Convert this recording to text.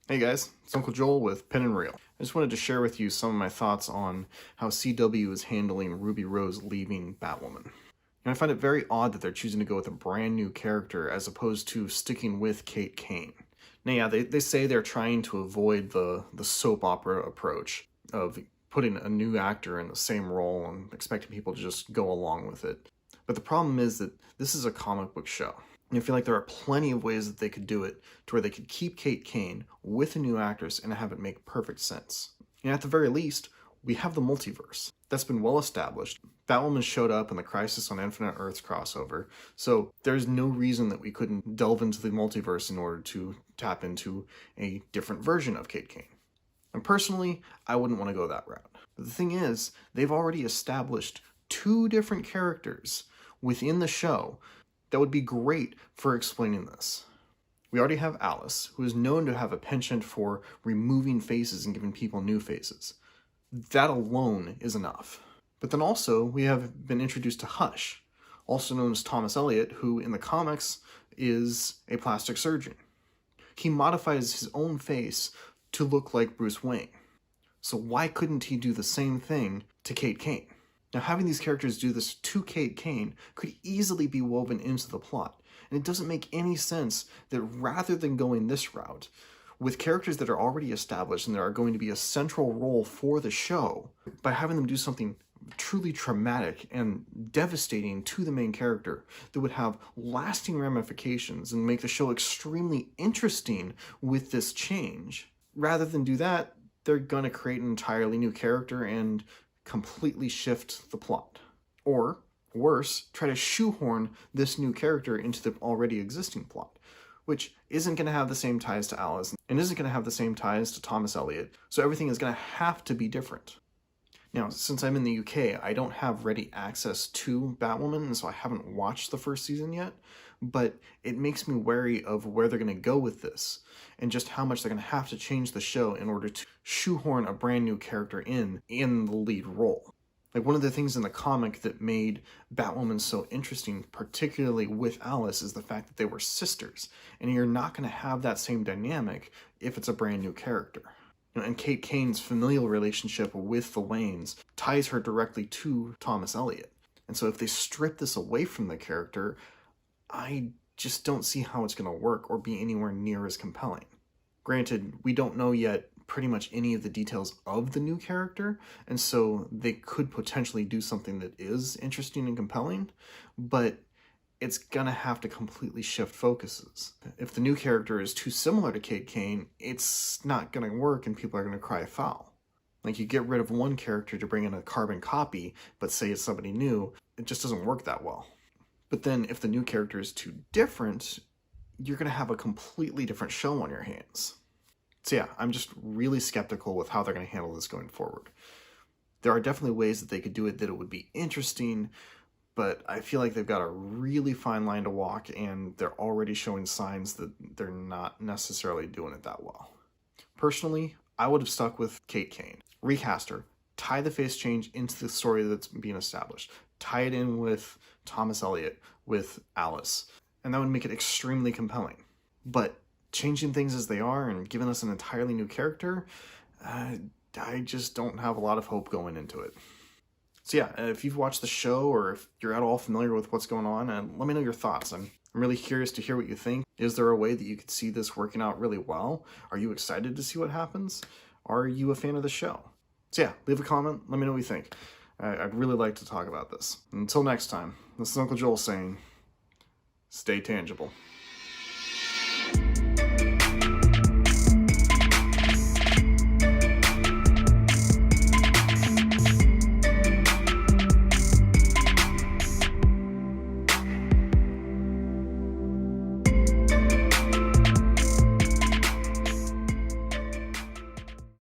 Hey guys, it's Uncle Joel with Pen and Reel. I just wanted to share with you some of my thoughts on how CW is handling Ruby Rose leaving Batwoman. And I find it very odd that they're choosing to go with a brand new character as opposed to sticking with Kate Kane. Now yeah, they say they're trying to avoid the soap opera approach of putting a new actor in the same role and expecting people to just go along with it. But the problem is that this is a comic book show. And I feel like there are plenty of ways that they could do it to where they could keep Kate Kane with a new actress and have it make perfect sense. And at the very least, we have the multiverse. That's been well established. Batwoman showed up in the Crisis on Infinite Earths crossover, so there's no reason that we couldn't delve into the multiverse in order to tap into a different version of Kate Kane. And personally, I wouldn't want to go that route. But the thing is, they've already established two different characters within the show that would be great for explaining this. We already have Alice, who is known to have a penchant for removing faces and giving people new faces. That alone is enough. But then also, we have been introduced to Hush, also known as Thomas Elliot, who in the comics is a plastic surgeon. He modifies his own face to look like Bruce Wayne. So why couldn't he do the same thing to Kate Kane? Now, having these characters do this to Kate Kane could easily be woven into the plot, and it doesn't make any sense that rather than going this route, with characters that are already established and that are going to be a central role for the show, by having them do something truly traumatic and devastating to the main character that would have lasting ramifications and make the show extremely interesting with this change. Rather than do that, they're going to create an entirely new character and completely shift the plot. Or, worse, try to shoehorn this new character into the already existing plot, which isn't going to have the same ties to Alice and isn't going to have the same ties to Thomas Elliot, so everything is going to have to be different. Now, since I'm in the UK, I don't have ready access to Batwoman, and so I haven't watched the first season yet, but it makes me wary of where they're going to go with this, and just how much they're going to have to change the show in order to shoehorn a brand new character in the lead role. Like, one of the things in the comic that made Batwoman so interesting, particularly with Alice, is the fact that they were sisters, and you're not going to have that same dynamic if it's a brand new character. And Kate Kane's familial relationship with the Waynes ties her directly to Thomas Elliot. And so if they strip this away from the character, I just don't see how it's going to work or be anywhere near as compelling. Granted, we don't know yet pretty much any of the details of the new character, and so they could potentially do something that is interesting and compelling, but it's gonna have to completely shift focuses. If the new character is too similar to Kate Kane, it's not gonna work and people are gonna cry foul. Like, you get rid of one character to bring in a carbon copy, but say it's somebody new, it just doesn't work that well. But then if the new character is too different, you're gonna have a completely different show on your hands. So yeah, I'm just really skeptical with how they're gonna handle this going forward. There are definitely ways that they could do it that it would be interesting, but I feel like they've got a really fine line to walk, and they're already showing signs that they're not necessarily doing it that well. Personally, I would have stuck with Kate Kane. Recast her. Tie the face change into the story that's being established. Tie it in with Thomas Elliot, with Alice, and that would make it extremely compelling. But changing things as they are and giving us an entirely new character, I just don't have a lot of hope going into it. So yeah, if you've watched the show or if you're at all familiar with what's going on, let me know your thoughts. I'm really curious to hear what you think. Is there a way that you could see this working out really well? Are you excited to see what happens? Are you a fan of the show? So yeah, leave a comment. Let me know what you think. I'd really like to talk about this. Until next time, this is Uncle Joel saying, stay tangible.